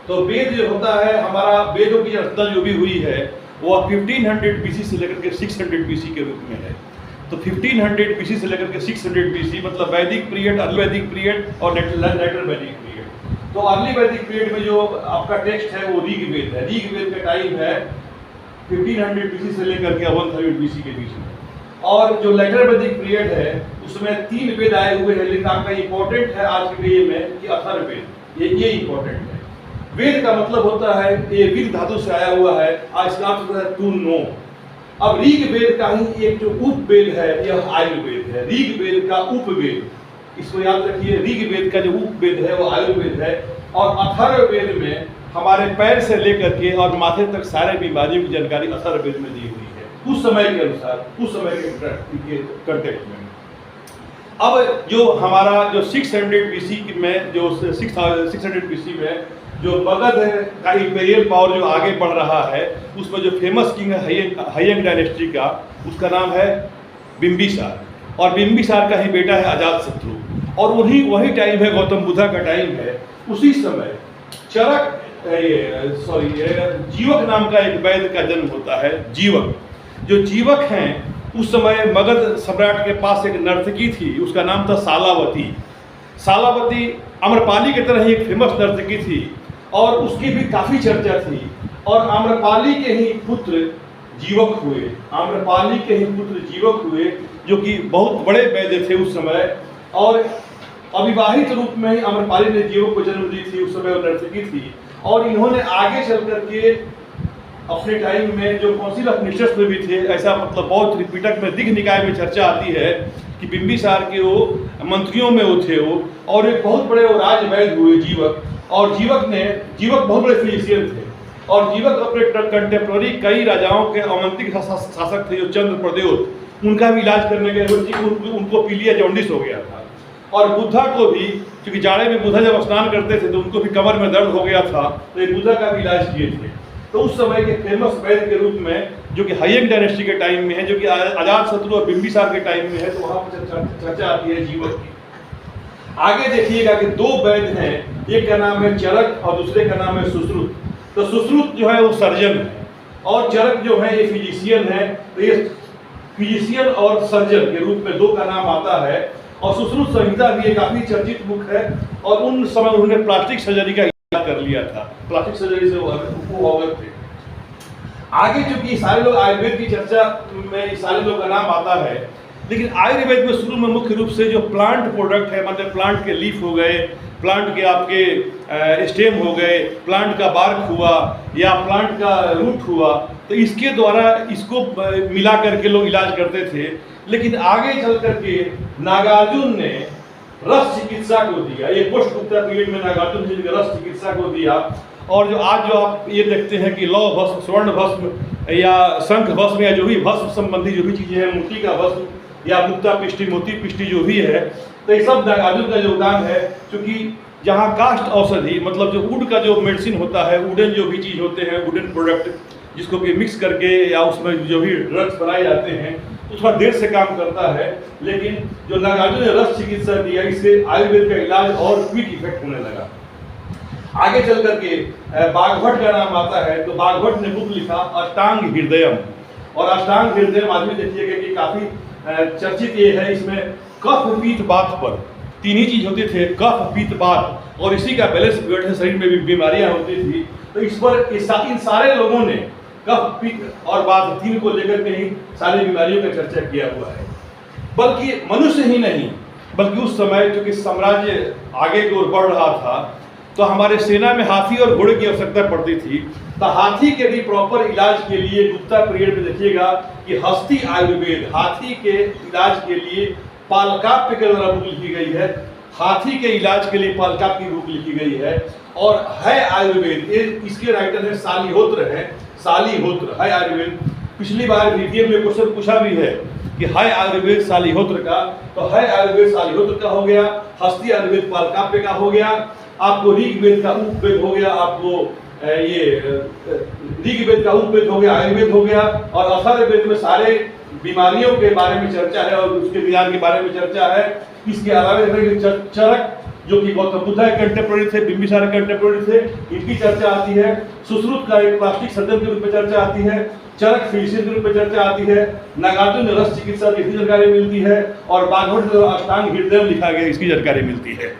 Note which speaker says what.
Speaker 1: तो वेद जो होता है, हमारा वेदों की रचना जो भी हुई है वो 1500 बीसी से लेकर के 600 बीसी के रूप में है। तो 1500 बीसी से लेकर के 600 बीसी मतलब वैदिक पीरियड, अर्ली वैदिक पीरियड और लेटर वैदिक पीरियड। तो अर्ली वैदिक पीरियड में जो आपका टेक्स्ट है वो ऋग्वेद है। ऋग्वेद का टाइम है 1500 बीसी से लेकर के 1000 बीसी के बीच में। और जो लेटर वैदिक पीरियड है उसमें 3 वेद आए हुए हैं, लेकिन आपका इंपॉर्टेंट है आज के डे में कि अथर्ववेद, ये इंपॉर्टेंट है। वेद का मतलब होता है, ये वीर धातु से आया हुआ है, इसका अर्थ होता है टू नो। अब ऋग्वेद का ही एक जो उपवेद है यह आयुर्वेद है। ऋग्वेद का उपवेद, इसको याद रखिए, ऋग्वेद का जो उपवेद है वो आयुर्वेद है। और अथर्ववेद में हमारे पैर से लेकर के और माथे तक सारे बीमारियों की जानकारी अथर्ववेद में दी हुई है, उस समय के अनुसार, उस समय के कंटेक्स्ट में। अब जो हमारा जो 600 बीसी में, जो 600 बीसी में जो मगध का इंपीरियल पावर जो आगे बढ़ रहा है, उसमें जो फेमस किंग है हायंग डायनेस्टी का, उसका नाम है बिंबिसार। और बिंबिसार का ही बेटा है अजातशत्रु। और वही टाइम है गौतम बुद्धा का टाइम है। उसी समय चरक जीवक नाम का एक वैद्य का जन्म होता है। जीवक, जो जीवक हैं, उस समय मगध सम्राट के पास एक नर्तकी थी, उसका नाम था सालावती। सालावती आम्रपाली की तरह ही एक फेमस नर्तकी थी और उसकी भी काफ़ी चर्चा थी। और आम्रपाली के ही पुत्र जीवक हुए, आम्रपाली के ही पुत्र जीवक हुए, जो कि बहुत बड़े वैद्य थे उस समय। और अविवाहित रूप में ही आम्रपाली ने जीवक को जन्म दी थी, उस समय वो नर्तकी थी। और इन्होंने आगे चल करके अपने टाइम में जो काउंसिल ऑफ मिनिस्टर्स में भी थे, ऐसा मतलब बौद्ध त्रिपिटक में दिग्ध निकाय में चर्चा आती है कि बिंबिसार के वो मंत्रियों में वो थे वो, और एक बहुत बड़े वो राजवैद्य हुए जीवक। और जीवक बहुत बड़े फिजिशियन थे। और जीवक अपने कंटेम्प्रेरी कई राजाओं के अवंतिक शासक थे जो चंद्र प्रद्योत, उनका भी इलाज करने के उनको पीलिया जॉन्डिस हो गया था। और बुद्धा को भी, क्योंकि जाड़े में बुद्धा जब स्नान करते थे तो उनको भी कमर में दर्द हो गया था, तो ये बुद्धा का भी इलाज किए थे। तो उस समय के फेमस वैद्य के रूप में, जो कि हायंग डायनेस्टी के टाइम में है, जो कि अजातशत्रु और बिंबिसार के टाइम में है, तो वहाँ पर चर्चा आती है जीवक की। आगे देखिएगा कि 2 वैद्य हैं, एक का नाम है चरक और दूसरे का नाम है सुश्रुत। तो सुश्रुत जो है वो सर्जन है और चरक जो है ये फिजिशियन है। तो ये फिजिशियन और सर्जन के रूप में 2 का नाम आता है। और सुश्रुत संहिता भी एक काफी चर्चित बुक है। और उन समय उन्होंने प्लास्टिक सर्जरी का इलाज कर लिया था, प्लास्टिक सर्जरी से वो अवगत थे। आगे चूंकि सारे लोग आयुर्वेद की चर्चा में सारे लोग का नाम आता है, लेकिन आयुर्वेद में शुरू में मुख्य रूप से जो प्लांट प्रोडक्ट है, मतलब प्लांट के लीफ हो गए, प्लांट के आपके स्टेम हो गए, प्लांट का बार्क हुआ या प्लांट का रूट हुआ, तो इसके द्वारा इसको मिला करके लोग इलाज करते थे। लेकिन आगे चल करके नागार्जुन ने रस चिकित्सा को दिया, ये पोस्ट गुप्ता पीरियड में नागार्जुन जी ने रस चिकित्सा को दिया। और जो आज जो आप ये देखते हैं कि लौह भस्म, स्वर्ण भस्म या शंख भस्म या जो भी भस्म संबंधी जो भी चीज़ें हैं, मोती का भस्म या मुक्ता पिष्टि, मोती पिष्टि जो भी है, तो ये सब नागार्जुन का योगदान है। क्योंकि जहाँ कास्ट औषधि, मतलब जो वुड का जो मेडिसिन होता है, वुडन जो भी चीज़ होते हैं, वुडन प्रोडक्ट जिसको कि मिक्स करके या उसमें जो भी ड्रग्स बनाए जाते हैं, तो थोड़ा देर से काम करता है। लेकिन जो नागार्जुन ने रस चिकित्सा दिया, इससे आयुर्वेद का इलाज और क्विक इफेक्ट होने लगा। आगे चल करके बागभट्ट का नाम आता है। तो बागभट्ट ने बुक लिखा अष्टांग हृदयम। और अष्टांग हृदयम आदमी देखिएगा कि काफ़ी चर्चित ये है। इसमें कफ पीत बात पर 3 ही चीज होते थे, कफ पीत बात, और इसी का बैलेंस बिगड़ शरीर में भी बीमारियां होती थी। तो इस पर इन सारे लोगों ने कफ पित्त और बात 3 को लेकर के ही सारी बीमारियों का चर्चा किया हुआ है। बल्कि मनुष्य ही नहीं, बल्कि उस समय क्योंकि साम्राज्य आगे की ओर बढ़ रहा था, तो हमारे सेना में हाथी और घोड़े की आवश्यकता पड़ती थी। तो हाथी के भी प्रॉपर इलाज के लिए गुप्ता पीरियड में देखिएगा कि हस्ती आयुर्वेद, हाथी के इलाज के लिए पालकाप्य के द्वारा बुक लिखी गई है। हाथी के इलाज के लिए पालकाप्य की बुक लिखी गई है। और है आयुर्वेद, इसके राइटर है सालिहोत्र है, सालिहोत्र है आयुर्वेद। पिछली बार वीडियो में क्वेश्चन पूछा भी है कि है आयुर्वेद सालिहोत्र का, तो है आयुर्वेद सालिहोत्र का हो गया, हस्ती आयुर्वेद पालकाप्य का हो गया, आपको ऋग्वेद का उपवेद हो गया, आपको ये ऋग्वेद का उपवेद हो गया, आयुर्वेद हो गया। और अथर्ववेद में सारे बीमारियों के बारे में चर्चा है और उसके ज्ञान के बारे में चर्चा है। इसके अलावा चरक जो कि गौतम बुद्ध के कंटेम्पोररी थे, बिंबिसार के कंटेम्पोररी थे, इनकी चर्चा आती है। सुश्रुत का एक प्लास्टिक सर्जन के रूप में चर्चा आती है, चरक फिजिशियन के रूप में चर्चा आती है, नागार्जुन रस चिकित्सा की जानकारी मिलती है, और बाघवट अष्टांग हृदय लिखा गया इसकी जानकारी मिलती है।